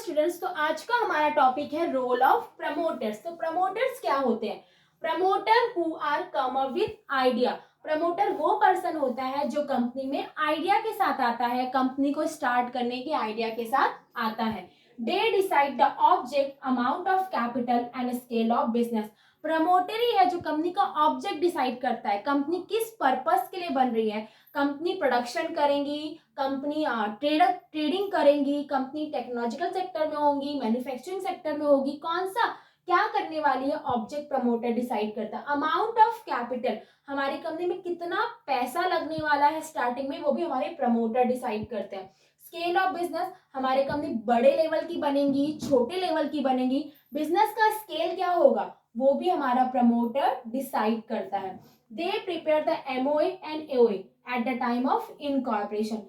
Students, तो आज का हमारा टॉपिक है रोल ऑफ प्रमोटर्स। तो प्रमोटर्स क्या होते हैं? Promoter who are come up with idea. Promoter वो पर्सन होता है जो कंपनी में आइडिया के साथ आता है, कंपनी को स्टार्ट करने के आइडिया के साथ आता है। They decide the object, amount of capital and scale of business. Promoter ही है जो कंपनी का ऑब्जेक्ट डिसाइड करता है, कंपनी किस पर्पस के लिए बन रही है। कंपनी प्रोडक्शन करेंगी, कंपनी ट्रेडिंग करेंगी, कंपनी टेक्नोलॉजिकल सेक्टर में होगी, मैन्युफैक्चरिंग सेक्टर में होगी, कौन सा क्या करने वाली है, ऑब्जेक्ट प्रमोटर डिसाइड करता है। अमाउंट ऑफ कैपिटल, हमारी कंपनी में कितना पैसा लगने वाला है स्टार्टिंग में, वो भी हमारे प्रमोटर डिसाइड करते हैं। स्केल ऑफ बिजनेस, हमारी कंपनी बड़े लेवल की बनेगी, छोटे लेवल की बनेगी, बिजनेस का स्केल क्या होगा वो भी हमारा प्रमोटर डिसाइड करता है। They prepare the MOA and AOA at the time of incorporation.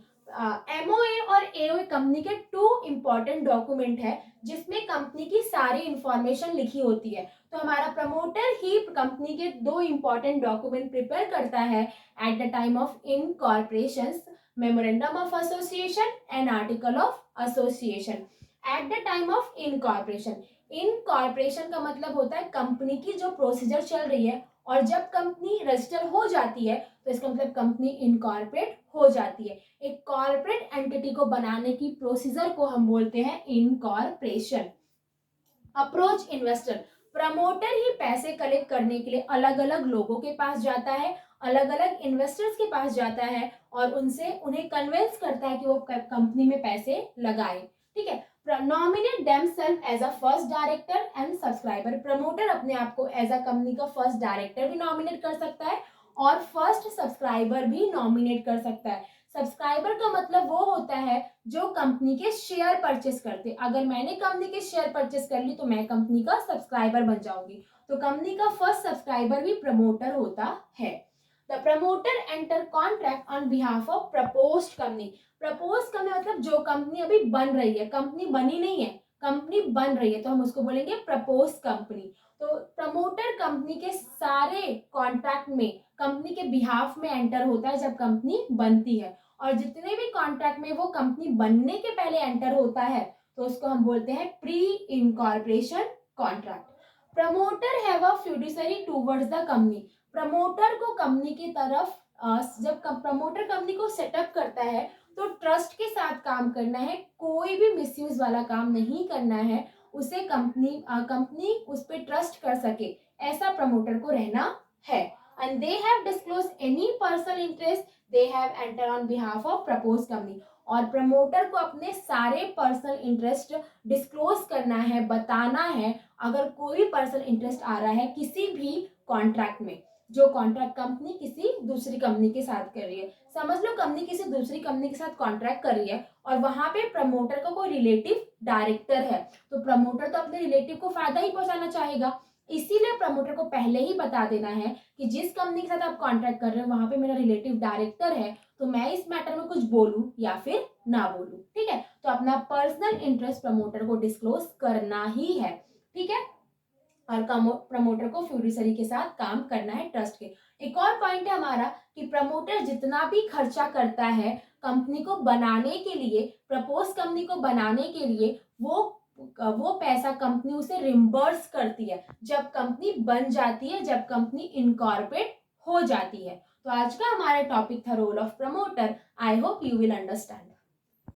MOA और एओए कंपनी के टू इंपॉर्टेंट डॉक्यूमेंट है जिसमें कंपनी की सारी इंफॉर्मेशन लिखी होती है। तो हमारा प्रमोटर ही कंपनी के दो इंपॉर्टेंट डॉक्यूमेंट प्रिपेयर करता है at the time of incorporation, memorandum of association and article of association. At the time of incorporation, incorporation का मतलब होता है कंपनी की जो प्रोसीजर चल रही है, और जब कंपनी रजिस्टर हो जाती है तो इसका मतलब कंपनी इनकॉर्पोरेट हो जाती है। एक कॉर्पोरेट एंटिटी को बनाने की प्रोसीजर को हम बोलते हैं इनकॉर्पोरेशन। अप्रोच इन्वेस्टर, प्रमोटर ही पैसे कलेक्ट करने के लिए अलग अलग लोगों के पास जाता है, अलग अलग इन्वेस्टर्स के पास जाता है और उनसे उन्हें कन्विंस करता है कि वो कंपनी में पैसे लगाए। ठीक है। Nominate themselves as a first director and subscriber, promoter अपने आप को एज अ कंपनी का फर्स्ट डायरेक्टर भी नॉमिनेट कर सकता है और फर्स्ट सब्सक्राइबर भी नॉमिनेट कर सकता है। सब्सक्राइबर का मतलब वो होता है जो कंपनी के शेयर परचेस करते। अगर मैंने कंपनी के शेयर परचेस कर ली तो मैं कंपनी का सब्सक्राइबर बन जाऊंगी। तो कंपनी का फर्स्ट सब्सक्राइबर भी प्रमोटर होता है। The promoter enter contract on behalf of proposed company. Propose company मतलब जो कंपनी अभी बन रही है, कंपनी बनी नहीं है, कंपनी बन रही है, तो हम उसको बोलेंगे प्रपोज कंपनी। तो प्रमोटर कंपनी के सारे कॉन्ट्रैक्ट में कंपनी के बिहाफ में एंटर होता है जब कंपनी बनती है, और जितने भी कॉन्ट्रैक्ट में वो कंपनी बनने के पहले एंटर होता है तो उसको हम बोलते हैं pre incorporation contract. Promoter have a fiduciary towards the company, promoter को कंपनी की तरफ जब प्रमोटर कंपनी को सेटअप करता है तो ट्रस्ट के साथ काम करना है, कोई भी मिसयूज वाला काम नहीं करना है, उसे कंपनी उस पर ट्रस्ट कर सके, ऐसा प्रमोटर को रहना है। And they have disclosed any personal interest they have entered on behalf of proposed company, और प्रमोटर को अपने सारे पर्सनल इंटरेस्ट डिस्क्लोज करना है, बताना है। अगर कोई पर्सनल इंटरेस्ट आ रहा है किसी भी कॉन्ट्रैक्ट में, जो कॉन्ट्रैक्ट कंपनी किसी दूसरी कंपनी के साथ कर रही है, समझ लो कंपनी किसी दूसरी कंपनी के साथ कॉन्ट्रैक्ट कर रही है और वहां पे प्रमोटर का कोई रिलेटिव डायरेक्टर है, तो प्रमोटर तो अपने रिलेटिव को फायदा ही पहुंचाना चाहेगा। इसीलिए प्रमोटर को पहले ही बता देना है कि जिस कंपनी के साथ आप कॉन्ट्रैक्ट कर रहे हो वहां पे मेरा रिलेटिव डायरेक्टर है, तो मैं इस मैटर में कुछ बोलूं या फिर ना बोलूं। ठीक है। तो अपना पर्सनल इंटरेस्ट प्रमोटर को डिस्क्लोज करना ही है। ठीक है। और प्रमोटर को फ्यूडिशरी के साथ काम करना है ट्रस्ट के। एक और पॉइंट है हमारा कि प्रमोटर जितना भी खर्चा करता है कंपनी को बनाने के लिए, प्रपोज कंपनी को बनाने के लिए, वो पैसा कंपनी उसे रिम्बर्स करती है जब कंपनी बन जाती है, जब कंपनी इनकॉर्पोरेट हो जाती है। तो आज का हमारा टॉपिक था role of promoter. I hope you will understand.